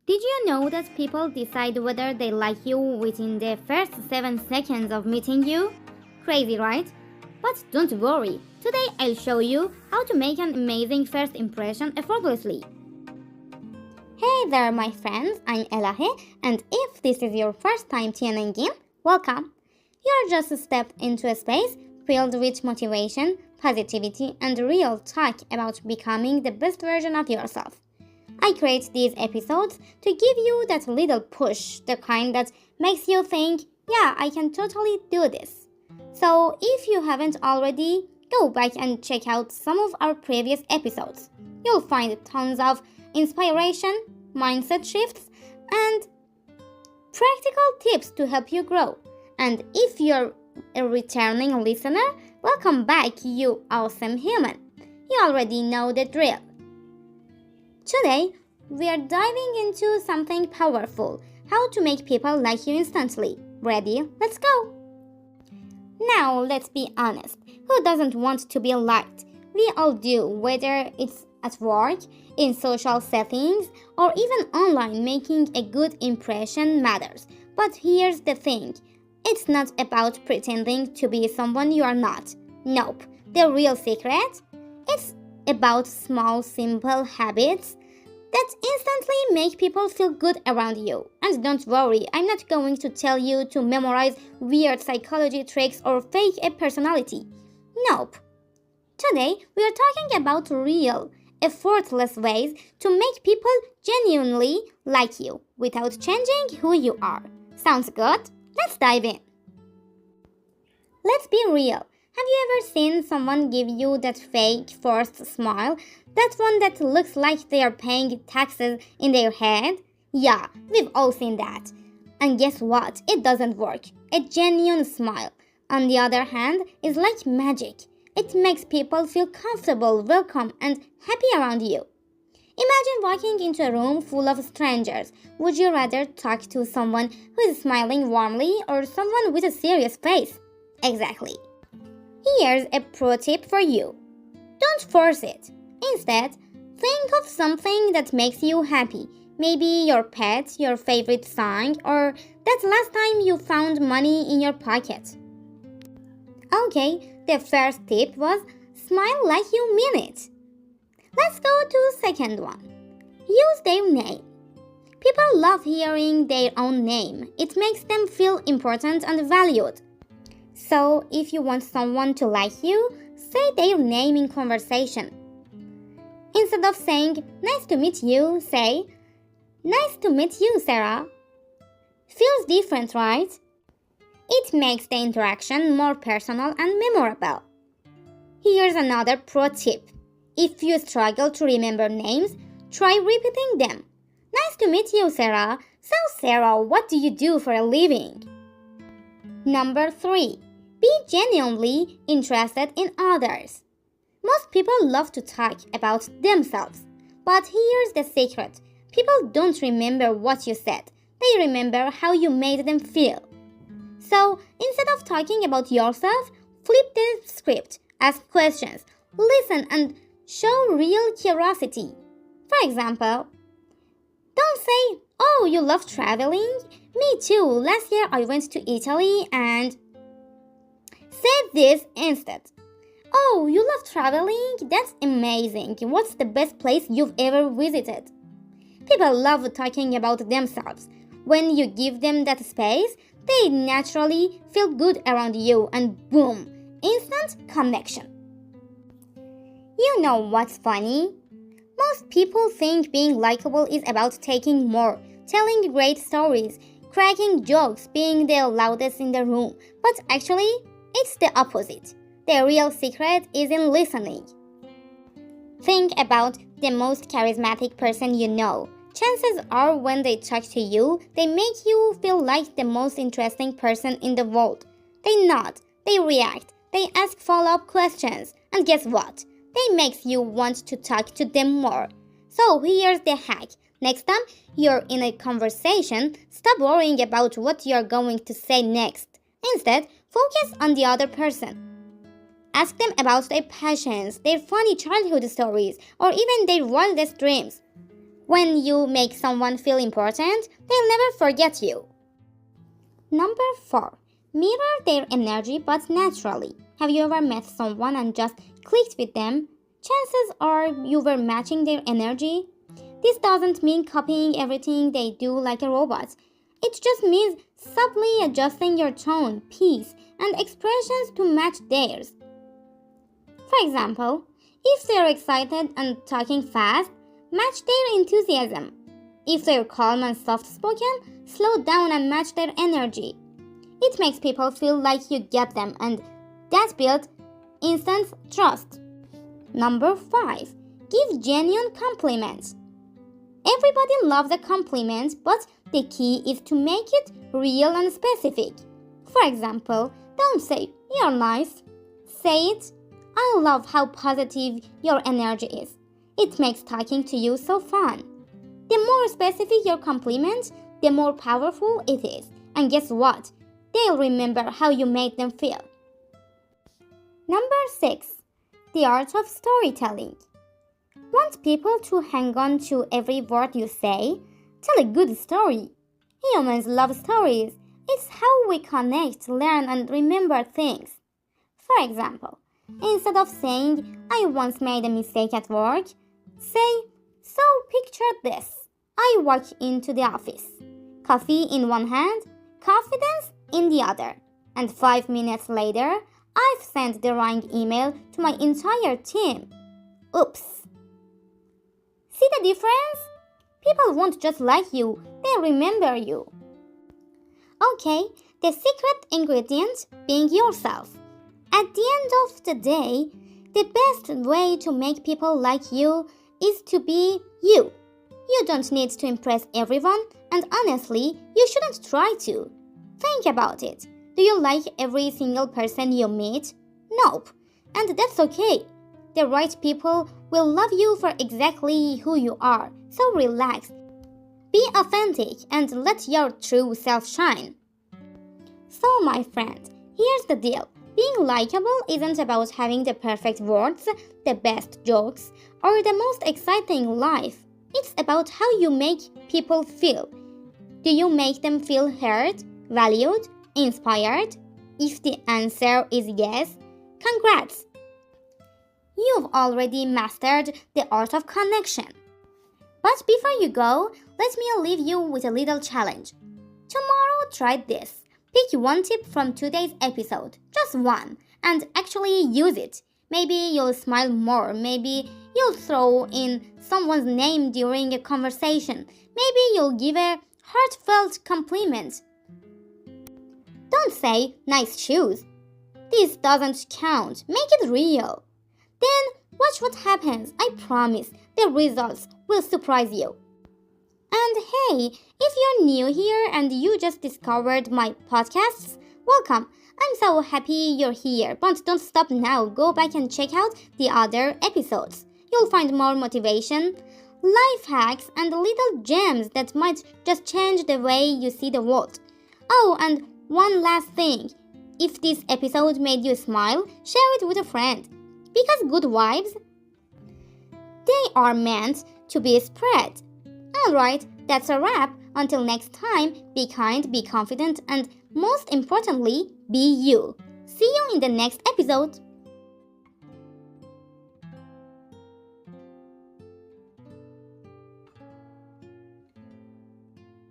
Did you know that people decide whether they like you within the first 7 seconds of meeting you? Crazy, right? But don't worry, today I'll show you how to make an amazing first impression effortlessly. Hey there, my friends, I'm Elahe, and if this is your first time tuning in, welcome. You're just stepped into a space filled with motivation, positivity, and real talk about becoming the best version of yourself. I create these episodes to give you that little push, the kind that makes you think, yeah, I can totally do this. So, if you haven't already, go back and check out some of our previous episodes. You'll find tons of inspiration, mindset shifts, and practical tips to help you grow. And if you're a returning listener, welcome back, you awesome human. You already know the drill. Today, we are diving into something powerful, how to make people like you instantly. Ready? Let's go! Now, let's be honest. Who doesn't want to be liked? We all do, whether it's at work, in social settings, or even online. Making a good impression matters. But here's the thing. It's not about pretending to be someone you are not. Nope. The real secret? It's about small, simple habits that instantly make people feel good around you. And don't worry, I'm not going to tell you to memorize weird psychology tricks or fake a personality. Nope. Today, we are talking about real, effortless ways to make people genuinely like you without changing who you are. Sounds good? Let's dive in. Let's be real. Have you ever seen someone give you that fake forced smile? That one that looks like they are paying taxes in their head? Yeah, we've all seen that. And guess what? It doesn't work. A genuine smile, on the other hand, is like magic. It makes people feel comfortable, welcome, and happy around you. Imagine walking into a room full of strangers. Would you rather talk to someone who is smiling warmly or someone with a serious face? Exactly. Here's a pro tip for you. Don't force it. Instead, think of something that makes you happy. Maybe your pet, your favorite song, or that last time you found money in your pocket. Okay, the first tip was smile like you mean it. Let's go to second one. Use their name. People love hearing their own name. It makes them feel important and valued. So, if you want someone to like you, say their name in conversation. Instead of saying, nice to meet you, say, nice to meet you, Sarah. Feels different, right? It makes the interaction more personal and memorable. Here's another pro tip. If you struggle to remember names, try repeating them. Nice to meet you, Sarah. So, Sarah, what do you do for a living? Number 3. Be genuinely interested in others. Most people love to talk about themselves. But here's the secret. People don't remember what you said. They remember how you made them feel. So, instead of talking about yourself, flip the script, ask questions, listen, and show real curiosity. For example, don't say, oh, you love traveling? Me too. Last year I went to Italy and... Say this instead. Oh, you love traveling? That's amazing. What's the best place you've ever visited? People love talking about themselves. When you give them that space, they naturally feel good around you and boom, instant connection. You know what's funny? Most people think being likable is about taking more, telling great stories, cracking jokes, being the loudest in the room. But actually, it's the opposite. The real secret is in listening. Think about the most charismatic person you know. Chances are when they talk to you, they make you feel like the most interesting person in the world. They nod, they react, they ask follow-up questions, and guess what? They make you want to talk to them more. So here's the hack. Next time you're in a conversation, stop worrying about what you're going to say next. Instead, focus on the other person. Ask them about their passions, their funny childhood stories, or even their wildest dreams. When you make someone feel important, they'll never forget you. Number 4. Mirror their energy but naturally. Have you ever met someone and just clicked with them? Chances are you were matching their energy. This doesn't mean copying everything they do like a robot. It just means subtly adjusting your tone, pace, and expressions to match theirs. For example, if they're excited and talking fast, match their enthusiasm. If they're calm and soft-spoken, slow down and match their energy. It makes people feel like you get them, and that builds instant trust. Number 5. Give genuine compliments. Everybody loves a compliment, but the key is to make it real and specific. For example, don't say, "You're nice." Say it, "I love how positive your energy is." It makes talking to you so fun. The more specific your compliment, the more powerful it is. And guess what? They'll remember how you made them feel. Number 6. The art of storytelling. Want people to hang on to every word you say? Tell a good story. Humans love stories. It's how we connect, learn, and remember things. For example, instead of saying, "I once made a mistake at work," say, "So picture this. I walk into the office. Coffee in one hand, confidence in the other. And 5 minutes later, I've sent the wrong email to my entire team. Oops." See the difference? People won't just like you, they'll remember you. Okay, the secret ingredient being yourself. At the end of the day, the best way to make people like you is to be you. You don't need to impress everyone, and honestly, you shouldn't try to. Think about it. Do you like every single person you meet? Nope. And that's okay. The right people will love you for exactly who you are. So relax. Be authentic and let your true self shine. So my friend, here's the deal. Being likable isn't about having the perfect words, the best jokes, or the most exciting life. It's about how you make people feel. Do you make them feel heard, valued, inspired? If the answer is yes, congrats! You've already mastered the art of connection. But before you go, let me leave you with a little challenge. Tomorrow, try this. Pick one tip from today's episode, just one, and actually use it. Maybe you'll smile more, maybe you'll throw in someone's name during a conversation, maybe you'll give a heartfelt compliment. Don't say, "Nice shoes." This doesn't count. Make it real. Then watch what happens. I promise the results will surprise you. And hey, if you're new here and you just discovered my podcasts, welcome. I'm so happy you're here, but don't stop now. Go back and check out the other episodes. You'll find more motivation, life hacks, and little gems that might just change the way you see the world. Oh, and one last thing. If this episode made you smile, share it with a friend. Because good vibes, they are meant to be spread. Alright, that's a wrap. Until next time, be kind, be confident, and most importantly, be you. See you in the next episode.